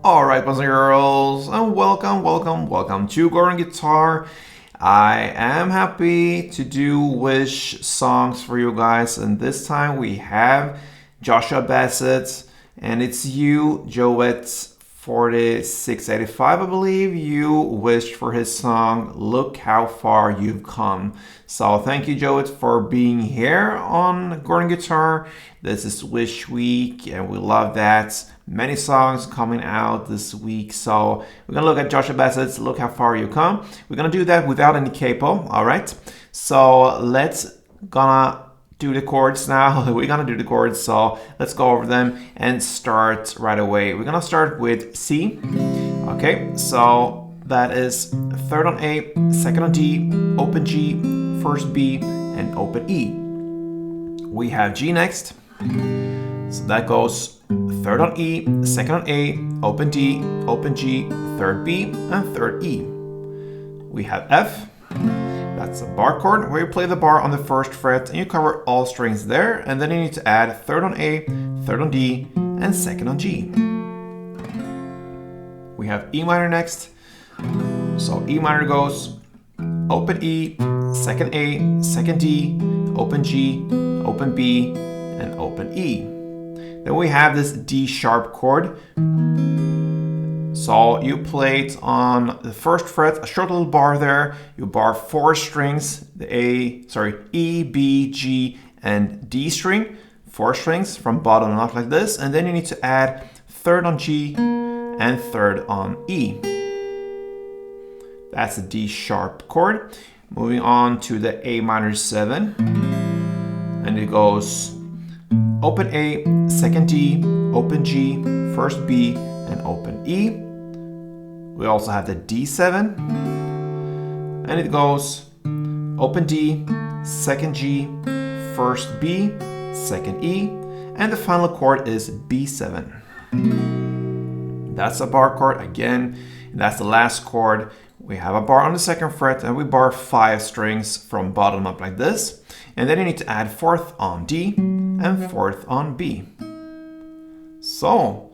All right, boys and girls, and welcome to Chord Guitar. I am happy to do wish songs for you guys, and this time we have Joshua Bassett, and it's you, Joet 4685, I believe. You wished for his song "Look How Far You've Come." So thank you, Joet, for being here on Chord Guitar. This is Wish Week, and we love that. Many songs coming out this week, so we're gonna look at Joshua Bassett's "Look How Far You Come." We're gonna do that without any capo, all right? So let's gonna do the chords now. We're gonna do the chords, so let's go over them and start right away. We're gonna start with C. Okay, so that is third on A, second on D, open G, first B, and open E. We have G next. So that goes third on E, second on A, open D, open G, third B, and third E. We have F. That's a bar chord where you play the bar on the first fret and you cover all strings there, and then you need to add third on A, third on D, and second on G. We have E minor next. So E minor goes open E, second A, second D, open G, open B, and open E. Then we have this D sharp chord. So you play it on the first fret, a short little bar there. You bar four strings, E, B, G, and D string. Four strings from bottom up like this. And then you need to add third on G and third on E. That's the D sharp chord. Moving on to the A minor 7. And it goes open A, second D, open G, first B, and open E. We also have the D7, and it goes open D, second G, first B, second E, and the final chord is B7. That's a bar chord again, and that's the last chord. We have a bar on the second fret, and we bar 5 strings from bottom up like this, and then you need to add fourth on D and fourth on B. So,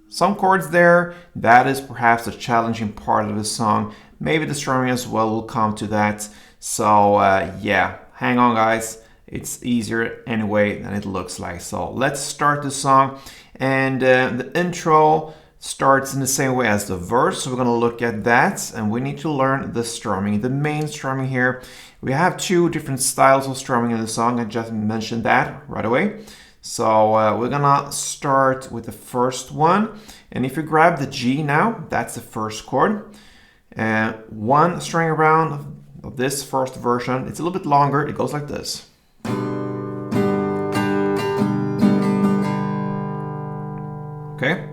some chords there. That is perhaps the challenging part of the song. Maybe the strumming as well will come to that. So yeah, hang on guys. It's easier anyway than it looks like. So let's start the song. And the intro starts in the same way as the verse. So we're going to look at that. And we need to learn the strumming, the main strumming here. We have 2 different styles of strumming in the song. I just mentioned that right away. So we're gonna start with the first one. And if you grab the G now, that's the first chord. And 1 string around of this first version, it's a little bit longer. It goes like this. Okay.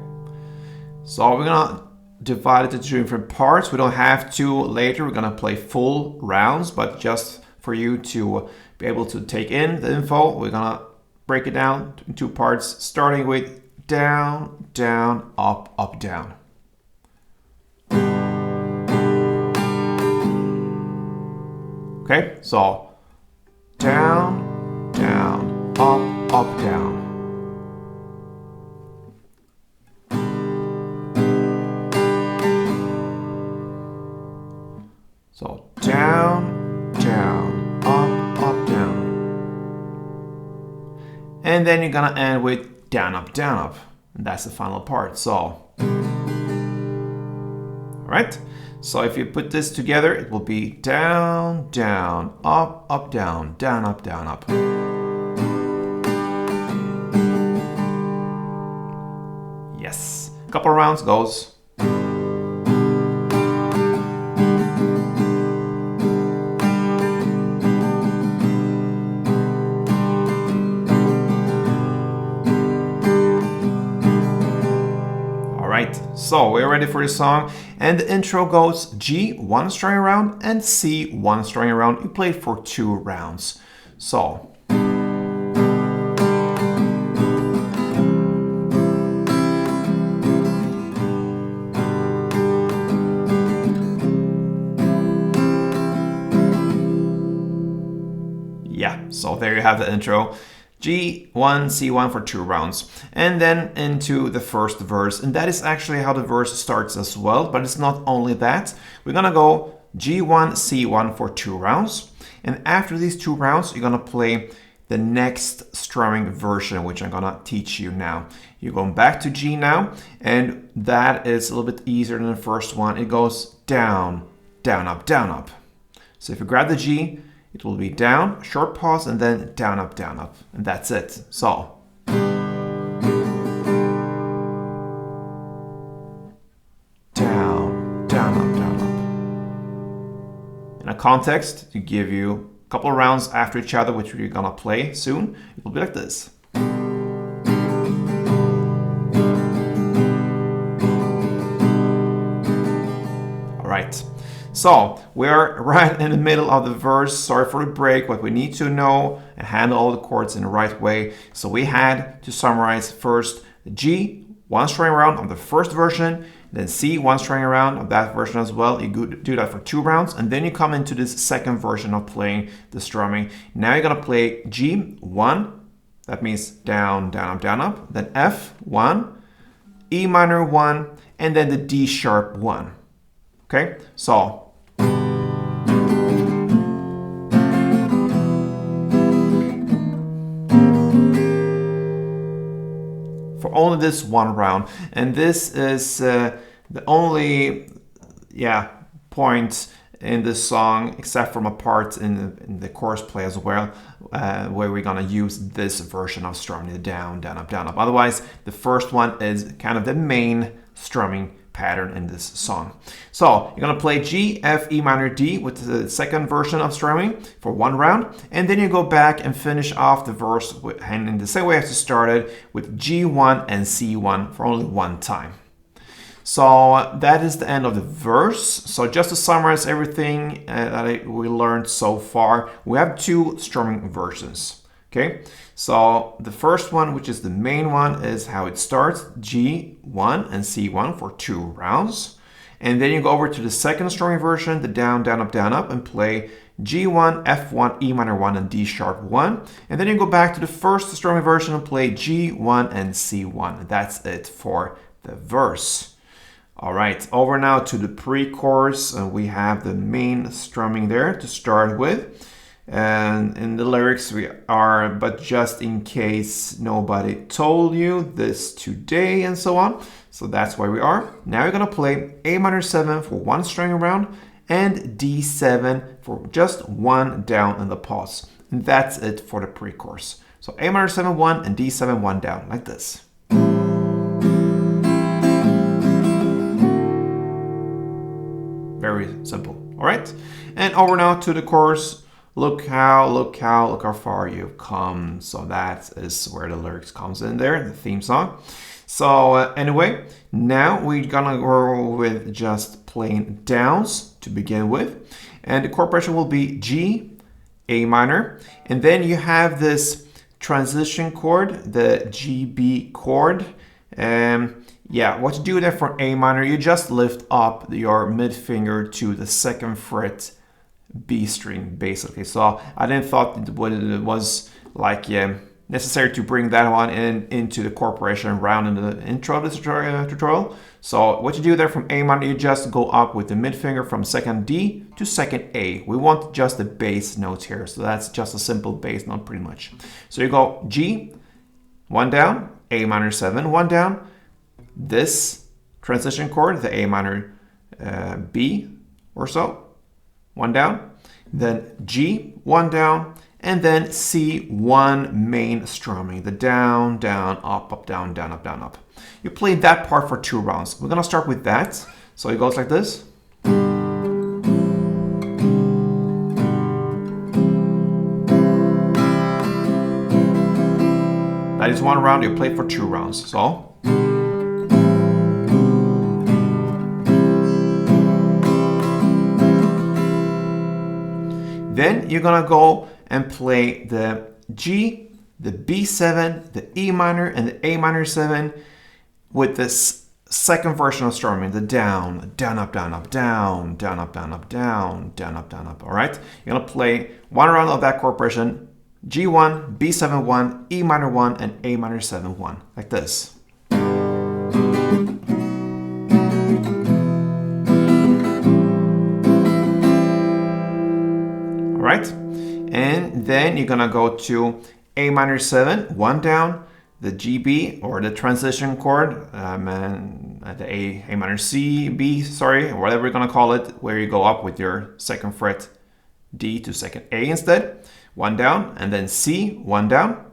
So we're gonna divide it into 2 different parts. We don't have to later. We're gonna play full rounds, but just for you to be able to take in the info, we're gonna break it down in 2 parts, starting with down, down, up, up, down. Okay, so down, down, up, up, down. So down, down, up, up, down. And then you're gonna end with down, up, down, up. And that's the final part. So, all right. So if you put this together, it will be down, down, up, down, down, up, down, up. Yes. A couple of rounds goes. So we're ready for the song, and the intro goes G, 1 string around, and C, 1 string around. You play it for 2 rounds. So. Yeah, so there you have the intro. G1, C1 for 2 rounds. And then into the first verse. And that is actually how the verse starts as well. But it's not only that. We're going to go G1, C1 for 2 rounds. And after these 2 rounds, you're going to play the next strumming version, which I'm going to teach you now. You're going back to G now. And that is a little bit easier than the first one. It goes down, down, up, down, up. So if you grab the G, it will be down, short pause, and then down, up, and that's it. So. Down, down, up, down, up. In a context to give you a couple of rounds after each other, which we're gonna play soon, it will be like this. All right. So we're right in the middle of the verse. Sorry for the break, but we need to know and handle all the chords in the right way. So we had to summarize first G, 1 string around of the first version, then C, 1 string around of that version as well. You do that for 2 rounds, and then you come into this second version of playing the strumming. Now you're gonna play G, 1, that means down, down, up, then F, 1, E minor 1, and then the D sharp 1. Okay, so. For only this 1 round, and this is the only point in this song, except from a part in the chorus play as well, where we're gonna use this version of strumming the down, up, down, up. Otherwise, the first one is kind of the main strumming pattern in this song. So you're gonna play G, F, E minor, D with the second version of strumming for 1 round, and then you go back and finish off the verse and in the same way as you started with G1 and C1 for only 1 time. So that is the end of the verse. So just to summarize everything that we learned so far, we have 2 strumming versions. Okay, so the first one, which is the main one, is how it starts, G1 and C1 for 2 rounds. And then you go over to the second strumming version, the down, up, and play G1, F1, E minor 1, and D sharp 1. And then you go back to the first strumming version and play G1 and C1. That's it for the verse. All right, over now to the pre-chorus. We have the main strumming there to start with. And in the lyrics we are, but just in case nobody told you this today, and so on. So that's why we are. Now you're gonna play A minor 7 for 1 string around and D7 for just 1 down in the pause. And that's it for the pre-chorus. So A minor 7 1 and D7 1 down, like this. Very simple. All right, and over now to the chorus. Look how far you've come. So that is where the lyrics comes in there, the theme song. So anyway, now we're gonna go with just plain downs to begin with. And the chord progression will be G, A minor. And then you have this transition chord, the GB chord. What you do there for A minor, you just lift up your mid finger to the 2nd fret B string, basically. So I didn't thought it was like necessary to bring that one into the chord progression round in the intro of this tutorial. So what you do there from A minor, you just go up with the mid finger from 2nd D to 2nd A. We want just the bass notes here, so that's just a simple bass note pretty much. So you go G, 1 down, A minor 7, 1 down. This transition chord, the A minor B or so, 1 down, then G, 1 down, and then C, 1 main strumming, the down, up, down, up. You play that part for 2 rounds. We're gonna start with that. So it goes like this. That is 1 round, you play for 2 rounds. So. Then you're gonna go and play the G, the B7, the E minor, and the A minor 7 with this second version of strumming, the down, up, down, up, down, up, down, up. All right? You're gonna play 1 round of that chord progression G1, B7 1, E minor 1, and A minor 7 1, like this. All right, and then you're gonna go to A minor 7, 1 down, the GB or the transition chord, and the A minor C, B, sorry, or whatever you're gonna call it, where you go up with your second fret D to second A instead, 1 down, and then C, 1 down.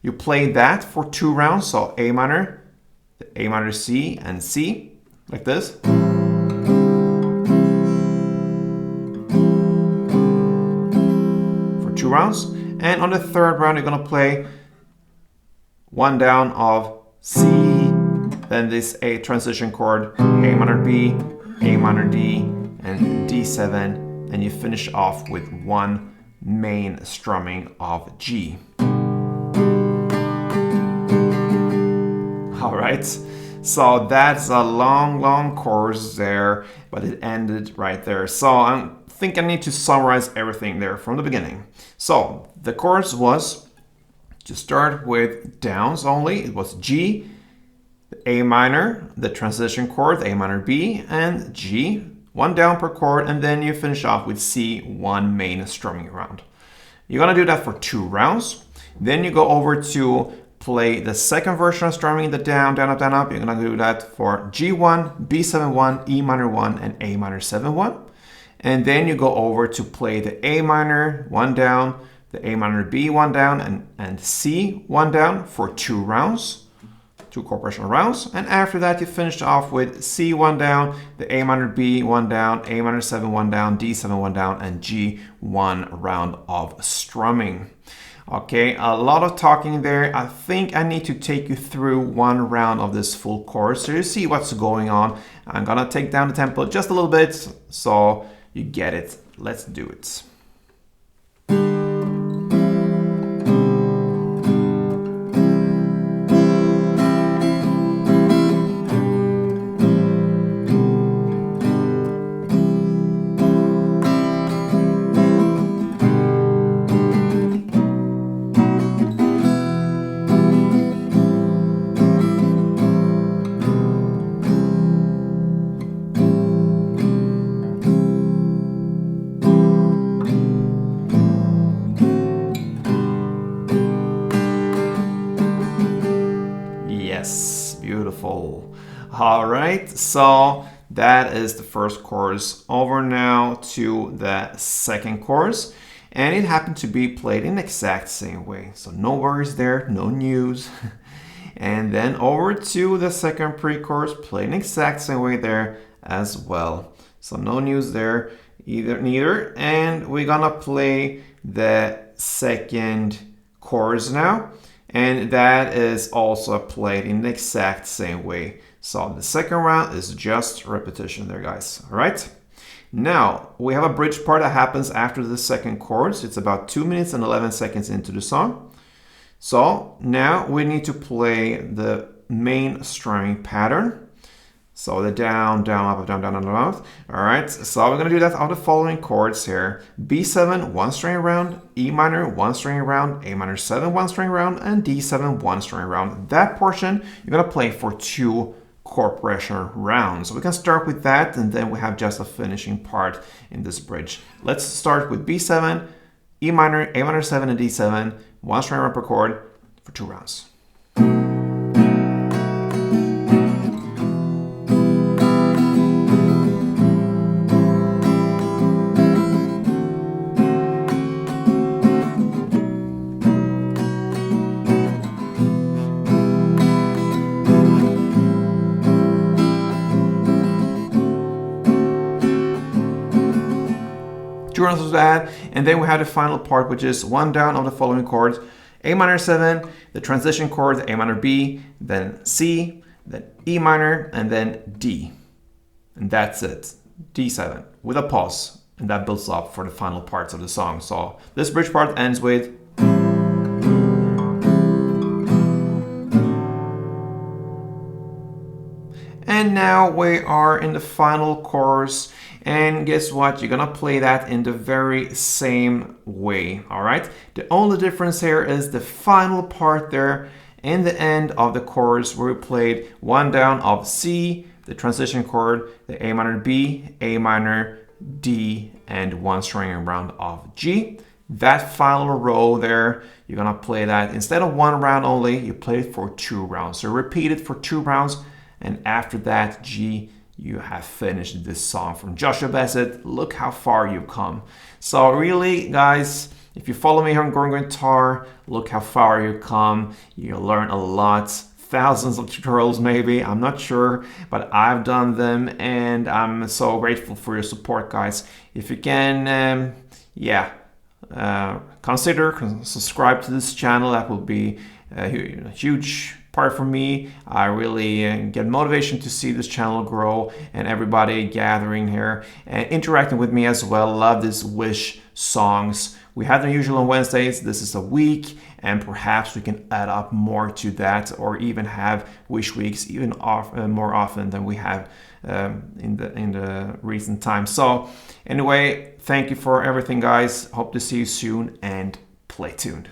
You play that for 2 rounds, so A minor, the A minor C, and C, like this. For 2 rounds. And on the third round, you're gonna play 1 down of C, then this A transition chord, A minor B, A minor D, and D7, and you finish off with 1 main strumming of G. All right, so that's a long chorus there, but it ended right there. So I think I need to summarize everything there from the beginning. So the chorus was, to start with downs only, it was G, A minor, the transition chord, A minor B, and G, 1 down per chord, and then you finish off with C, 1 main strumming round. You're gonna do that for 2 rounds. Then you go over to play the second version of strumming, the down, down, up, down, up. You're gonna do that for G1, B7 1, E minor 1, and A minor 7 1. And then you go over to play the A minor, 1 down, the A minor B, 1 down, and C, 1 down for 2 rounds, 2 chord progression rounds. And after that, you finish off with C, 1 down, the A minor B, 1 down, A minor 7, 1 down, D7, 1 down, and G, 1 round of strumming. Okay, a lot of talking there. I think I need to take you through 1 round of this full chorus so you see what's going on. I'm gonna take down the tempo just a little bit so you get it. Let's do it. Yes, beautiful. All right, so that is the first chorus. Over now to the second chorus, and it happened to be played in the exact same way. So no worries there, no news. And then over to the second pre-chorus, played in the exact same way there as well. So no news there neither. And we're gonna play the second chorus now. And that is also played in the exact same way. So the second round is just repetition there, guys. All right. Now we have a bridge part that happens after the second chorus. It's about 2 minutes and 11 seconds into the song. So now we need to play the main strumming pattern. So the down, down, up, down, down, down, down. All right, so we're gonna do that on the following chords here. B7, 1 string round, E minor, 1 string round, A minor 7, 1 string round, and D7, 1 string round. That portion you're gonna play for 2 chord progression rounds. So we can start with that, and then we have just a finishing part in this bridge. Let's start with B7, E minor, A minor 7, and D7, 1 string round per chord for 2 rounds. Of that, and then we have the final part, which is 1 down of the following chords: A minor 7, the transition chord, A minor B, then C, then E minor, and then D, and that's it. D7 with a pause, and that builds up for the final parts of the song. So this bridge part ends with And now we are in the final chorus. And guess what? You're gonna play that in the very same way, all right? The only difference here is the final part there in the end of the chorus where we played one down of C, the transition chord, the A minor B, A minor D, and one string around of G. That final row there, you're gonna play that instead of one round only, you play it for 2 rounds. So repeat it for 2 rounds, and after that G, you have finished this song from Joshua Bassett. Look how far you've come. So really, guys, if you follow me here on Going Guitar, look how far you've come. You'll learn a lot. Thousands of tutorials maybe, I'm not sure, but I've done them, and I'm so grateful for your support, guys. If you can, consider subscribe to this channel. That will be a huge part for me. I really get motivation to see this channel grow and everybody gathering here and interacting with me as well. Love this wish songs. We have them usually on Wednesdays. This is a week, and perhaps we can add up more to that, or even have wish weeks even more often than we have in the recent times. So anyway, thank you for everything, guys. Hope to see you soon, and play tuned.